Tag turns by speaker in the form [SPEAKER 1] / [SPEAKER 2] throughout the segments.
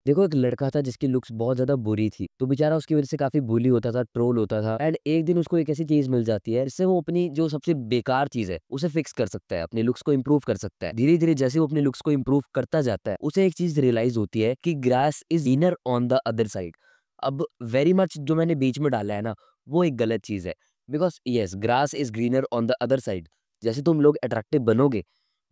[SPEAKER 1] देखो एक लड़का था जिसकी लुक्स बहुत ज़्यादा बुरी थी, तो बेचारा उसकी वज़ह से काफ़ी बुली होता था, ट्रोल होता था एंड एक दिन उसको एक ऐसी चीज़ मिल जाती है, जिससे वो अपनी जो सबसे बेकार चीज़ है, उसे फिक्स कर सकता है, अपने लुक्स को इम्प्रूव कर सकता है। धीरे-धीरे जैसे वो अपने लुक्स को इम्प्रूव करता जाता है, उसे एक चीज़ रियलाइज़ होती है कि grass is greener on the other side. अब वेरी मच जो मैंने बीच में डाला है ना, वो एक गलत चीज़ है। Because yes, grass is greener on the other side. जैसे तुम लोग अट्रैक्टिव बनोगे,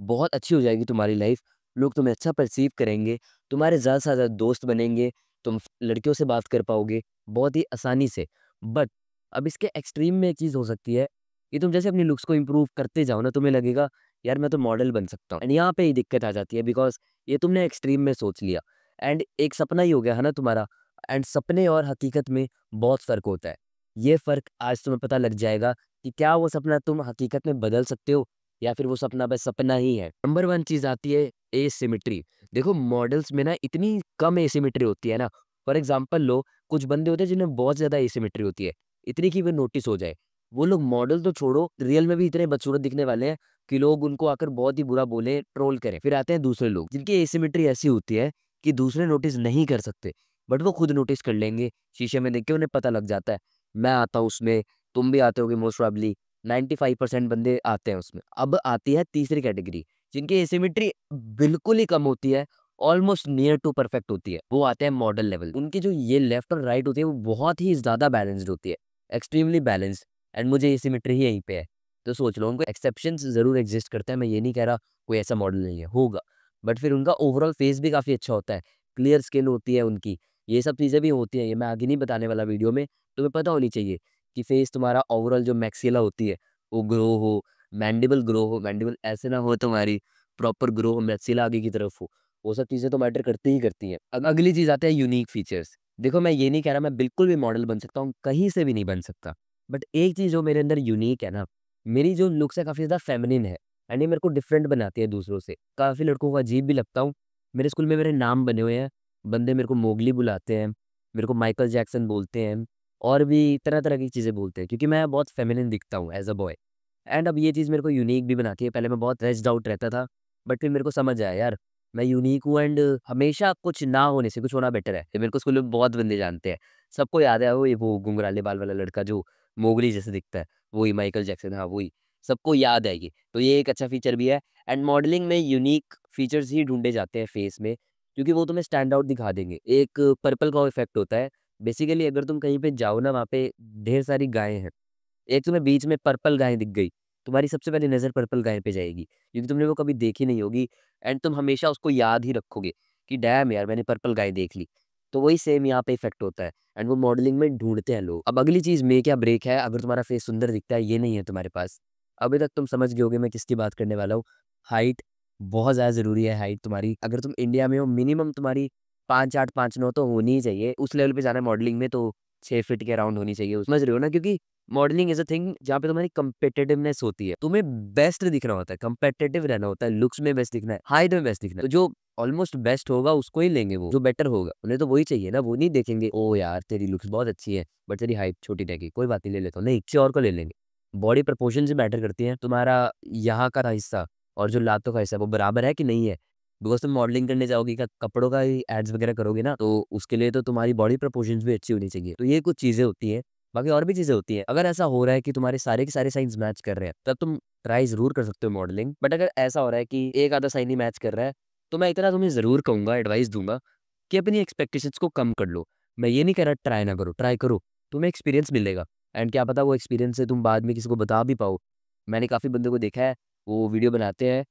[SPEAKER 1] बहुत अच्छी हो जाएगी तुम्हारी लाइफ़, लोग तुम्हें अच्छा परसीव करेंगे, तुम्हारे ज़्यादा से ज़्यादा दोस्त बनेंगे, तुम लड़कियों से बात कर पाओगे बहुत ही आसानी से। बट अब इसके एक्सट्रीम में एक चीज़ हो सकती है कि तुम जैसे अपनी लुक्स को इम्प्रूव करते जाओ ना, तुम्हें लगेगा यार मैं तो मॉडल बन सकता हूँ एंड यहाँ पे ही दिक्कत आ जाती है बिकॉज़ ये तुमने एक्सट्रीम में सोच लिया एंड एक सपना ही हो गया है ना तुम्हारा एंड सपने और हकीकत में बहुत फ़र्क होता है। ये फ़र्क आज तुम्हें पता लग जाएगा कि क्या वो सपना तुम हकीकत में बदल सकते हो या फिर वो सपना बस सपना ही है। नंबर 1 चीज़ आती है एसिमेट्री। देखो मॉडल्स में ना इतनी कम एसिमेट्री होती है ना, फॉर एग्जांपल लो कुछ बंदे होते हैं जिनमें बहुत ज़्यादा एसिमेट्री होती है, इतनी कि वो नोटिस हो जाए। वो लोग मॉडल तो छोड़ो, रियल में भी इतने बदसूरत दिखने वाले हैं कि लोग उनको आकर बहुत ही बुरा बोलें, ट्रोल करें। फिर आते हैं दूसरे लोग, जिनकी एसिमेट्री ऐसी होती है कि दूसरे नोटिस नहीं कर सकते, बट वो खुद नोटिस कर लेंगे, शीशे में देख के उन्हें पता लग जाता है। मैं आता हूँ उसमें, तुम भी आते होगे मोस्ट प्रोबेबली, 95% बंदे आते हैं उसमें। अब आती है तीसरी कैटेगरी, जिनकी एसिमेट्री बिल्कुल ही कम होती है, ऑलमोस्ट नियर टू परफेक्ट होती है, वो आते हैं मॉडल लेवल। उनकी जो ये लेफ्ट और राइट होती है, वो बहुत ही ज़्यादा बैलेंस्ड होती है, एक्सट्रीमली बैलेंस्ड एंड मुझे एसिमेट्री ही यहीं पे है। तो सोच लो उनको एक्सेप्शंस ज़रूर एग्ज़िस्ट करते हैं, मैं ये नहीं कह रहा कोई ऐसा मॉडल नहीं है, होगा। बट फिर उनका ओवरऑल फेस भी काफ़ी अच्छा होता है, क्लियर स्किन होती है उनकी, ये सब चीज़ें भी होती हैं, ये मैं आगे नहीं बताने वाला वीडियो में, तुम्हें पता होनी चाहिए कि फेस तुम्हारा ओवरऑल जो मैक्सिला होती है, वो ग्रो हो, मैंडिबल ग्रो हो, मैंडिबल ऐसे ना हो तुम्हारी, प्रॉपर ग्रो हो, मैक्सिला आगे की तरफ हो, वो सब चीज़ें तो मैटर करती ही करती हैं। अब अगली चीज़ आती है यूनिक फीचर्स। देखो मैं ये नहीं कह रहा मैं बिल्कुल भी मॉडल बन सकता हूँ, कहीं से भी नहीं बन सकता। बट एक चीज़ जो मेरे अंदर यूनिक है ना, मेरी जो लुक्स है काफ़ी ज़्यादा फेमिनिन है एंड ये मेरे को डिफरेंट बनाती है दूसरों से। काफ़ी लड़कों को अजीब भी लगता हूँ। मेरे स्कूल में मेरे नाम बने हुए हैं, बंदे मेरे को मोगली बुलाते हैं, मेरे को माइकल जैक्सन बोलते हैं और भी तरह-तरह की चीज़ें बोलते हैं क्योंकि मैं बहुत फेमिनिन दिखता हूँ एज़ अ बॉय। एंड अब ये चीज़ मेरे को यूनिक भी बनाती है। पहले मैं बहुत रेस्ड आउट रहता था, बट फिर मेरे को समझ आया यार, मैं यूनिक हूँ एंड हमेशा कुछ ना होने से कुछ होना बेटर है। ये मेरे को स्कूल में बहुत बंदे जानते हैं। सबको याद है वो घुंघराले बाल वाला लड़का जो मोगली जैसे दिखता है, वही माइकल जैक्सन, हाँ वही। सबको याद है ये। तो ये एक अच्छा फीचर भी है एंड मॉडलिंग में यूनिक फीचर्स ही ढूँढे जाते हैं फेस में, क्योंकि वो तुम्हें स्टैंड आउट दिखा देंगे। एक पर्पल काऊ इफ़ेक्ट होता है। बेसिकली अगर तुम कहीं पे जाओ ना, वहाँ पे ढेर सारी गायें हैं। एक तुम्हें बीच में पर्पल गाय दिख गई, तुम्हारी सबसे पहली नज़र पर्पल गाय पे जाएगी, क्योंकि तुमने वो कभी देखी नहीं होगी एंड तुम हमेशा उसको याद ही रखोगे कि डैम यार मैंने पर्पल गाय देख ली। तो वही सेम यहाँ पे इफ़ेक्ट होता है एंड वो मॉडलिंग में ढूँढते हैं लोग। अब अगली चीज़ मेक या ब्रेक है, अगर तुम्हारा फेस सुंदर दिखता है, ये नहीं है तुम्हारे पास। अभी तक तुम समझ गए होगे मैं किसकी बात करने वाला हूँ। हाइट बहुत ज़्यादा ज़रूरी है हाइट तुम्हारी। अगर तुम इंडिया में हो मिनिमम तुम्हारी 5'8" 5'9" तो होनी ही चाहिए। उस लेवल पे जाना है मॉडलिंग में तो 6 फीट के अराउंड होनी चाहिए। समझ रहे हो ना? क्योंकि मॉडलिंग इज़ अ थिंग जहाँ पे तुम्हारी कॉम्पिटिटिवनेस होती है। तुम्हें बेस्ट दिखना होता है, कॉम्पिटिटिव रहना होता है, लुक्स में बेस्ट दिखना है, हाइट में बेस्ट दिखना है। तो जो ऑलमोस्ट बेस्ट होगा उसको ही लेंगे वो, जो बेटर होगा। उन्हें तो वही चाहिए ना, वो नहीं देखेंगे ओह यार तेरी लुक्स बहुत अच्छी है, बट तेरी हाइट छोटी रहेगी, कोई बात नहीं ले लेता हूँ। नहीं, किसी और को ले लेंगे। बॉडी प्रपोर्शन से मैटर करती है। तुम्हारा यहाँ का हिस्सा और जो लातों का हिस्सा वो बराबर है कि नहीं है? बिकॉज़ तुम मॉडलिंग करने जाओगे, क्या कपड़ों का ही एड्स वगैरह करोगे ना, तो उसके लिए तो तुम्हारी बॉडी प्रपोर्शंस भी अच्छी होनी चाहिए। तो ये कुछ चीज़ें होती हैं। बाकी और भी चीज़ें होती हैं। अगर ऐसा हो रहा है कि तुम्हारे सारे के सारे साइन्स मैच कर रहे हैं, तब तुम ट्राई ज़रूर कर सकते हो मॉडलिंग। बट अगर ऐसा हो रहा है कि एक आधा साइन ही मैच कर रहा है, तो मैं इतना तुम्हें ज़रूर कहूँगा, एडवाइस दूँगा कि अपनी एक्सपेक्टेशंस को कम कर लो। मैं ये नहीं कह रहा ट्राई ना करो, ट्राई करो, तुम्हें एक्सपीरियंस मिलेगा एंड क्या पता वो एक्सपीरियंस से तुम बाद में किसी को बता भी पाओ। मैंने काफ़ी बंदों को देखा है, वो वीडियो बनाते हैं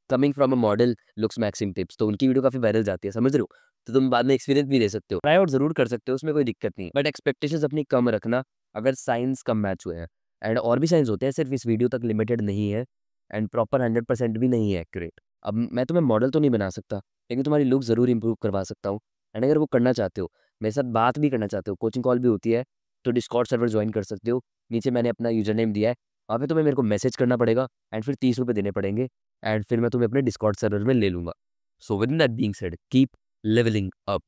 [SPEAKER 1] coming from a model looks maxing tips, तो उनकी वीडियो काफ़ी वायरल जाती है, समझ रहे हो? तो तुम बाद में एक्सपीरियंस भी ले सकते हो। ट्राई आउट ज़रूर कर सकते हो, उसमें कोई दिक्कत नहीं है। बट एक्सपेक्टेशंस अपनी कम रखना, अगर साइन्स कम मैच हुए हैं एंड और भी साइन्स होते हैं, सिर्फ इस वीडियो तक लिमिटेड नहीं है एंड प्रॉपर 100% भी नहीं है एक्यूरेट। अब मैं तुम्हें मॉडल तो नहीं बना सकता, लेकिन तुम्हारी लुक ज़रूर इंप्रूव करवा सकता हूँ एंड अगर वो करना चाहते हो, मेरे साथ बात भी करना चाहते हो, कोचिंग कॉल भी होती है, तो डिस्कॉर्ड सर्वर जॉइन कर सकते हो। नीचे मैंने अपना यूज़र नेम दिया है, वहाँ पे तुम्हें मेरे को मैसेज करना पड़ेगा एंड फिर ₹30 देने पड़ेंगे एंड फिर मैं तुम्हें अपने डिस्कॉर्ड सर्वर में ले लूँगा। So with in that being said, keep levelling up.